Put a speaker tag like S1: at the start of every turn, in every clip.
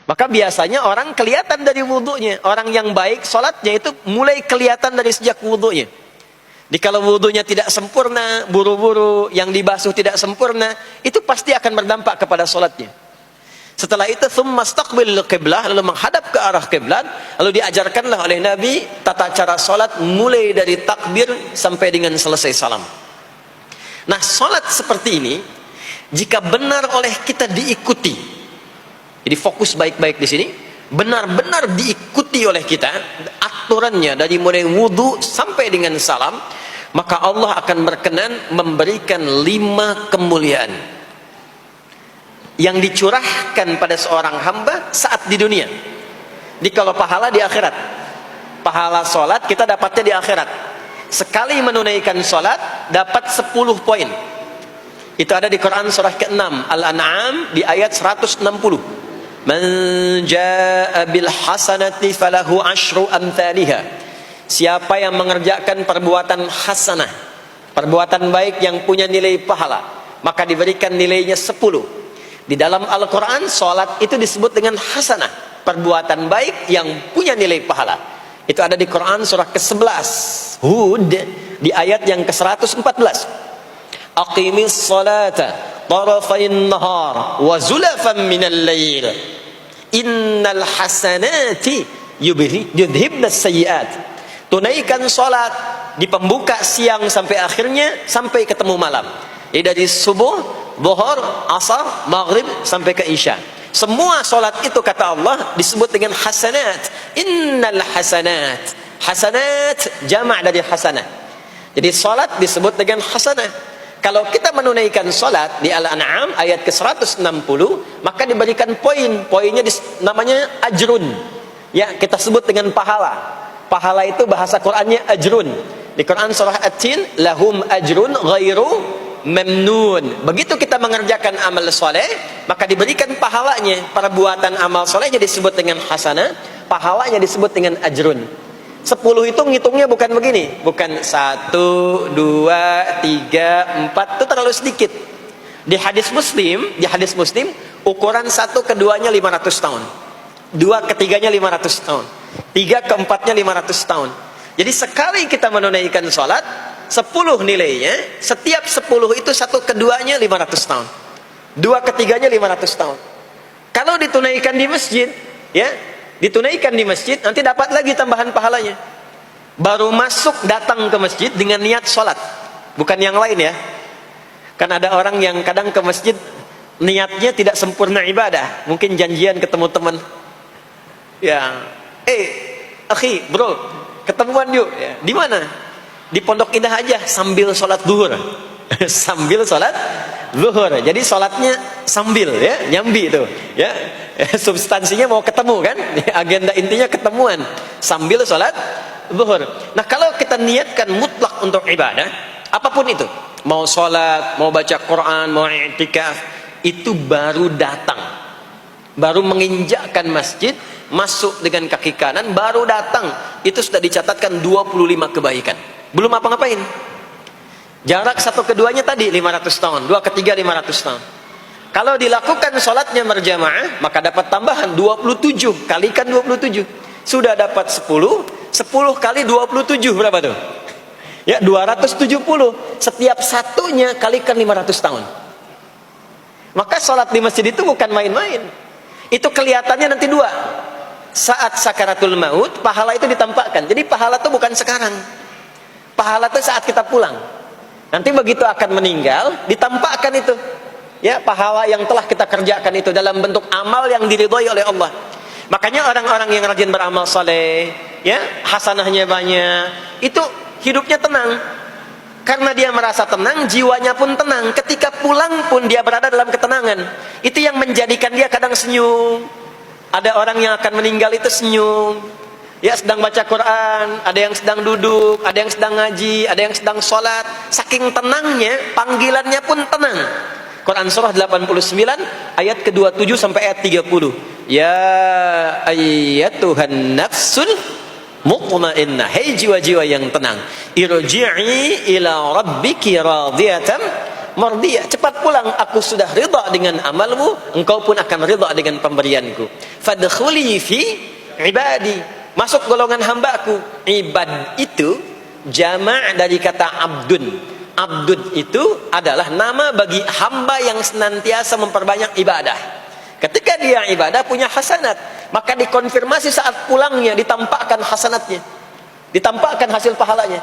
S1: Maka biasanya orang kelihatan dari wudunya. Orang yang baik sholatnya itu mulai kelihatan dari sejak wudunya. Jadi kalau wudunya tidak sempurna, buru-buru, yang dibasuh tidak sempurna, itu pasti akan berdampak kepada sholatnya. Setelah itu tsumma istaqbilul qiblah, lalu menghadap ke arah kiblat, lalu diajarkanlah oleh Nabi tata cara salat mulai dari takbir sampai dengan selesai salam. Nah, salat seperti ini jika benar oleh kita diikuti. Jadi fokus baik-baik di sini, benar-benar diikuti oleh kita aturannya dari mulai wudu sampai dengan salam, maka Allah akan berkenan memberikan 5 kemuliaan yang dicurahkan pada seorang hamba saat di dunia. Jadi kalau pahala di akhirat, pahala sholat kita dapatnya di akhirat. Sekali menunaikan sholat dapat 10 poin. Itu ada di Quran surah ke-6 Al-An'am di ayat 160. Man jaa bil hasanati falahu asyru amthaliha. Siapa yang mengerjakan perbuatan hasanah, perbuatan baik yang punya nilai pahala, maka diberikan nilainya 10. Di dalam Al-Quran, sholat itu disebut dengan hasanah, perbuatan baik yang punya nilai pahala. Itu ada di Quran surah ke-11 Hud di ayat yang ke-114. Aqimis salata tarafayn nahar wa zulafan minal lail innal hasanati yudhibnas sayyiat. Tunaikan sholat di pembuka siang sampai akhirnya, sampai ketemu malam. Jadi dari subuh, zuhur, asar, maghrib sampai ke isya. Semua solat itu kata Allah disebut dengan hasanat. Innal hasanat. Hasanat jamak dari hasanah. Jadi solat disebut dengan hasanah. Kalau kita menunaikan solat di Al-An'am ayat ke-160, maka diberikan poin. Poinnya namanya ajrun. Ya, kita sebut dengan pahala. Pahala itu bahasa Qur'annya ajrun. Di Quran surah At-Tin, lahum ajrun ghairu memnun. Begitu kita mengerjakan amal soleh, maka diberikan pahalanya. Perbuatan amal solehnya disebut dengan hasanah, pahalanya disebut dengan ajrun. 10 itu ngitungnya bukan begini, bukan 1, 2, 3, 4, itu terlalu sedikit. Di hadis Muslim, ukuran 1 keduanya 500 tahun, 2 ketiganya 500 tahun, 3 keempatnya 500 tahun. Jadi sekali kita menunaikan sholat 10 nilainya, setiap 10 itu 1 keduanya 500 tahun, 2 ketiganya 500 tahun. Kalau ditunaikan di masjid, ya, ditunaikan di masjid, nanti dapat lagi tambahan pahalanya. Baru masuk datang ke masjid dengan niat sholat, bukan yang lain ya. Kan ada orang yang kadang ke masjid niatnya tidak sempurna ibadah, mungkin janjian ketemu teman, ya, akhi, bro, ketemuan yuk, ya. Di mana? Di Pondok Indah aja, sambil sholat zuhur. Sambil sholat zuhur. Jadi sholatnya sambil, ya, nyambi itu, ya. Substansinya mau ketemu kan? Agenda intinya ketemuan sambil sholat zuhur. Nah, kalau kita niatkan mutlak untuk ibadah, apapun itu, mau sholat, mau baca Quran, mau i'tikaf, itu baru datang, baru menginjakkan masjid, masuk dengan kaki kanan, baru datang, itu sudah dicatatkan 25 kebaikan. Belum apa-ngapain. Jarak 1 keduanya tadi 500 tahun, 2 ketiga 500 tahun. Kalau dilakukan sholatnya berjamaah, maka dapat tambahan 27, kalikan 27. Sudah dapat 10, 10 kali 27 berapa tuh? Ya, 270. Setiap satunya kalikan 500 tahun. Maka sholat di masjid itu bukan main-main. Itu kelihatannya nanti 2. Saat sakaratul maut, pahala itu ditampakkan. Jadi pahala itu bukan sekarang. Pahala itu saat kita pulang. Nanti begitu akan meninggal, ditampakkan itu. Ya, pahala yang telah kita kerjakan itu dalam bentuk amal yang diridhoi oleh Allah. Makanya orang-orang yang rajin beramal saleh, ya, hasanahnya banyak, itu hidupnya tenang. Karena dia merasa tenang, jiwanya pun tenang. Ketika pulang pun dia berada dalam ketenangan. Itu yang menjadikan dia kadang senyum. Ada orang yang akan meninggal itu senyum. Ya, sedang baca Quran, ada yang sedang duduk, ada yang sedang ngaji, ada yang sedang sholat. Saking tenangnya, panggilannya pun tenang. Quran surah 89 ayat ke-27 sampai ayat 30. Ya ayyatuhan nafsul mutmainnah, hei jiwa-jiwa yang tenang, irji'i ila rabbiki radiyatan mardiyah, cepat pulang, aku sudah ridha dengan amalmu, engkau pun akan ridha dengan pemberianku. Fadkhuli fi ibadi, masuk golongan hambaku. Ibad itu jama' dari kata abdun. Abdun itu adalah nama bagi hamba yang senantiasa memperbanyak ibadah. Ketika dia ibadah punya hasanat, maka dikonfirmasi saat pulangnya, ditampakkan hasanatnya, ditampakkan hasil pahalanya.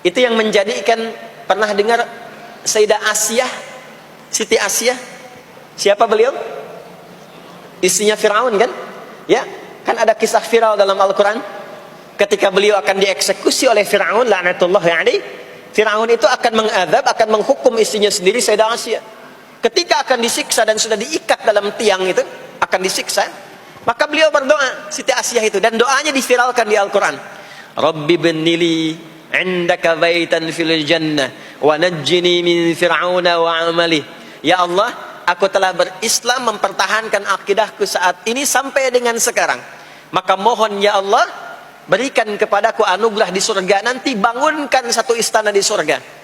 S1: Itu yang menjadikan, pernah dengar Sayyidah Asyah, Siti Asyah? Siapa beliau? Istrinya Fir'aun kan? Ya, kan ada kisah Fir'aun dalam Al-Quran. Ketika beliau akan dieksekusi oleh Fir'aun, la'natullahi alaihi, Fir'aun itu akan mengadab, akan menghukum istrinya sendiri, Sayyidah Asyah. Ketika akan disiksa dan sudah diikat dalam tiang itu, akan disiksa, maka beliau berdoa, Siti Asyah itu, dan doanya diviralkan di Al-Quran. Rabbi bennili indaka baitan fil jannah wa najjini min fir'auna wa amalih. Ya Allah, aku telah berislam, mempertahankan akidahku saat ini sampai dengan sekarang. Maka mohon ya Allah, berikan kepadaku anugerah di surga nanti, bangunkan satu istana di surga.